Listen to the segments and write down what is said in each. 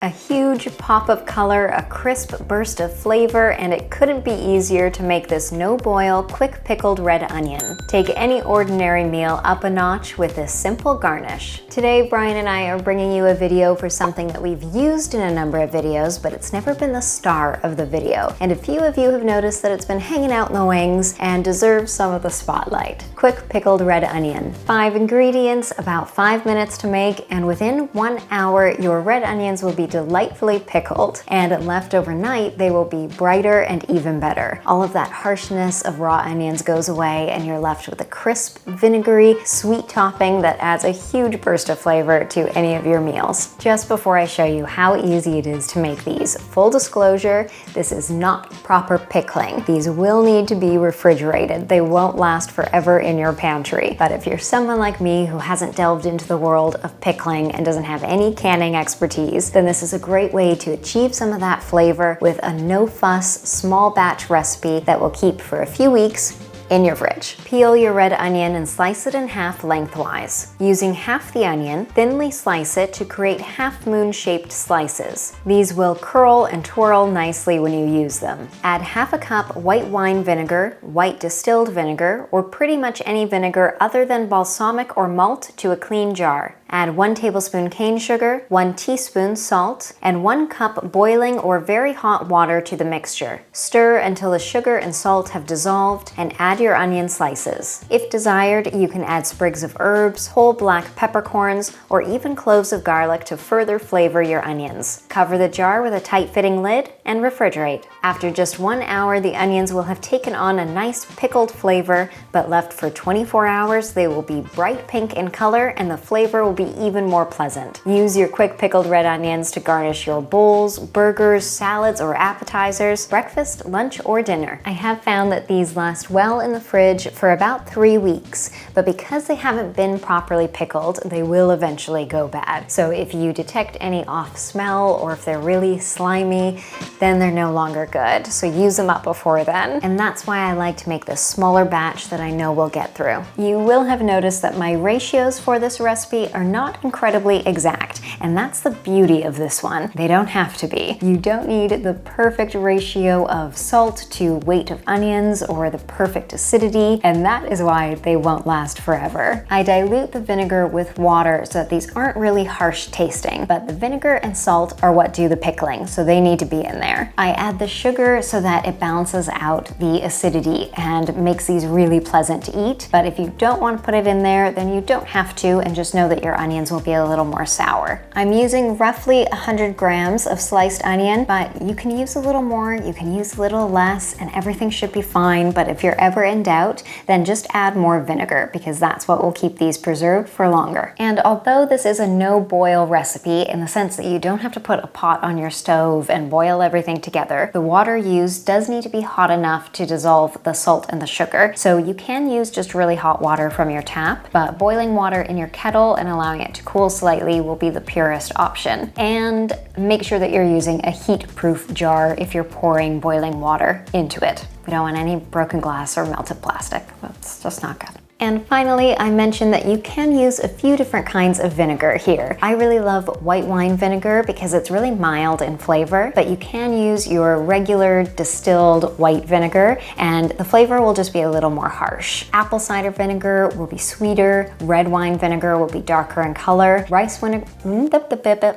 A huge pop of color, a crisp burst of flavor, and it couldn't be easier to make this no-boil, quick pickled red onion. Take any ordinary meal up a notch with this simple garnish. Today, Brian and I are bringing you a video for something that we've used in a number of videos, but it's never been the star of the video. And a few of you have noticed that it's been hanging out in the wings and deserves some of the spotlight. Quick pickled red onion. 5 ingredients, about 5 minutes to make, and within 1 hour, your red onions will be delightfully pickled, and left overnight they will be brighter and even better. All of that harshness of raw onions goes away and you're left with a crisp, vinegary, sweet topping that adds a huge burst of flavor to any of your meals. Just before I show you how easy it is to make these, full disclosure, this is not proper pickling. These will need to be refrigerated. They won't last forever in your pantry. But if you're someone like me who hasn't delved into the world of pickling and doesn't have any canning expertise, then this is a great way to achieve some of that flavor with a no-fuss, small batch recipe that will keep for a few weeks in your fridge. Peel your red onion and slice it in half lengthwise. Using half the onion, thinly slice it to create half-moon shaped slices. These will curl and twirl nicely when you use them. Add half a cup white wine vinegar, white distilled vinegar, or pretty much any vinegar other than balsamic or malt to a clean jar. Add 1 tablespoon cane sugar, 1 teaspoon salt, and 1 cup boiling or very hot water to the mixture. Stir until the sugar and salt have dissolved and add your onion slices. If desired, you can add sprigs of herbs, whole black peppercorns, or even cloves of garlic to further flavor your onions. Cover the jar with a tight-fitting lid and refrigerate. After just 1 hour, the onions will have taken on a nice pickled flavor, but left for 24 hours, they will be bright pink in color and the flavor will be even more pleasant. Use your quick pickled red onions to garnish your bowls, burgers, salads, or appetizers, breakfast, lunch, or dinner. I have found that these last well in the fridge for about 3 weeks, but because they haven't been properly pickled, they will eventually go bad. So if you detect any off smell or if they're really slimy, then they're no longer good. So use them up before then. And that's why I like to make this smaller batch that I know we'll get through. You will have noticed that my ratios for this recipe are not incredibly exact, and that's the beauty of this one. They don't have to be. You don't need the perfect ratio of salt to weight of onions or the perfect acidity, and that is why they won't last forever. I dilute the vinegar with water so that these aren't really harsh tasting, but the vinegar and salt are what do the pickling, so they need to be in there. I add the sugar so that it balances out the acidity and makes these really pleasant to eat, but if you don't want to put it in there, then you don't have to, and just know that your onions will be a little more sour. I'm using roughly 100 grams of sliced onion, but you can use a little more, you can use a little less, and everything should be fine. But if you're ever in doubt, then just add more vinegar because that's what will keep these preserved for longer. And although this is a no-boil recipe in the sense that you don't have to put a pot on your stove and boil everything together, the water used does need to be hot enough to dissolve the salt and the sugar. So you can use just really hot water from your tap, but boiling water in your kettle and allowing it to cool slightly will be the purest option. And make sure that you're using a heat-proof jar if you're pouring boiling water into it. We don't want any broken glass or melted plastic. That's just not good. And finally, I mentioned that you can use a few different kinds of vinegar here. I really love white wine vinegar because it's really mild in flavor, but you can use your regular distilled white vinegar and the flavor will just be a little more harsh. Apple cider vinegar will be sweeter, red wine vinegar will be darker in color, rice vinegar,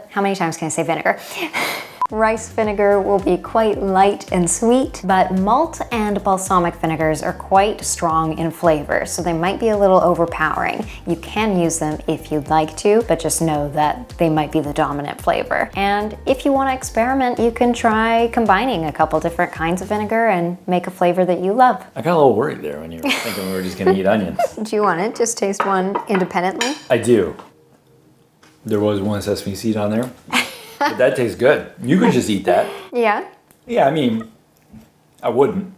how many times can I say vinegar? Rice vinegar will be quite light and sweet, but malt and balsamic vinegars are quite strong in flavor, so they might be a little overpowering. You can use them if you'd like to, but just know that they might be the dominant flavor. And if you want to experiment, you can try combining a couple different kinds of vinegar and make a flavor that you love. I got a little worried there when you were thinking we were just gonna eat onions. Do you want to just taste one independently? I do. There was 1 sesame seed on there. But that tastes good. You could just eat that. Yeah? Yeah, I mean, I wouldn't.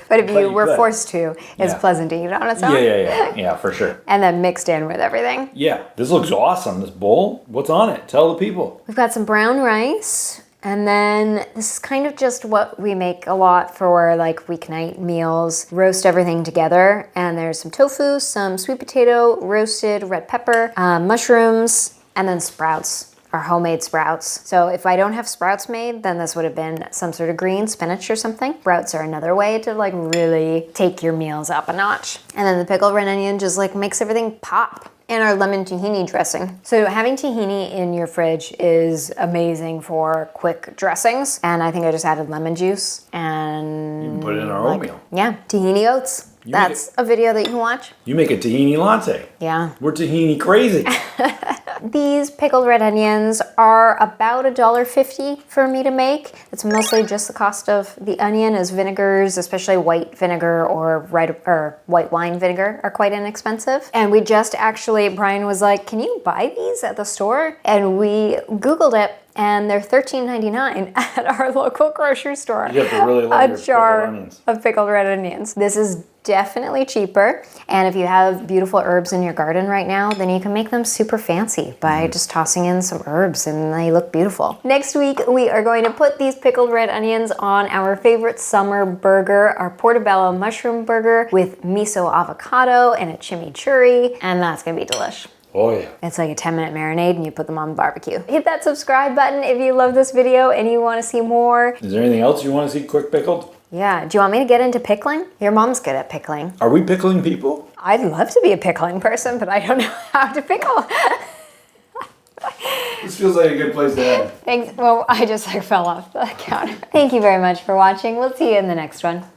But if you were forced to, it's pleasant to eat on its own. Yeah, for sure. And then mixed in with everything. Yeah, this looks awesome, this bowl. What's on it? Tell the people. We've got some brown rice, and then this is kind of just what we make a lot for like weeknight meals. Roast everything together, and there's some tofu, some sweet potato, roasted red pepper, mushrooms, and then sprouts. are homemade sprouts. So if I don't have sprouts made, then this would have been some sort of green spinach or something. Sprouts are another way to like really take your meals up a notch. And then the pickled red onion just like makes everything pop. And our lemon tahini dressing. So having tahini in your fridge is amazing for quick dressings. And I think I just added lemon juice and... You can put it in our oatmeal. Yeah, tahini oats. That's a video that you can watch. You make a tahini latte. Yeah. We're tahini crazy. These pickled red onions are about $1.50 for me to make. It's mostly just the cost of the onion, as vinegars, especially white vinegar or white wine vinegar, are quite inexpensive. And we just actually, Bryan was like, can you buy these at the store? And we Googled it, and they're $13.99 at our local grocery store. You have to really love your jar pickled onions. of pickled red onions. This is definitely cheaper, and if you have beautiful herbs in your garden right now, then you can make them super fancy by just tossing in some herbs and they look beautiful. Next week, we are going to put these pickled red onions on our favorite summer burger, our portobello mushroom burger with miso avocado and a chimichurri, and that's gonna be delish. Oh yeah. It's like a 10-minute marinade and you put them on the barbecue. Hit that subscribe button if you love this video and you want to see more. Is there anything else you want to see quick pickled? Yeah, do you want me to get into pickling? Your mom's good at pickling. Are we pickling people? I'd love to be a pickling person, but I don't know how to pickle. This feels like a good place to end. Thanks. Well, I just like fell off the counter. Thank you very much for watching. We'll see you in the next one.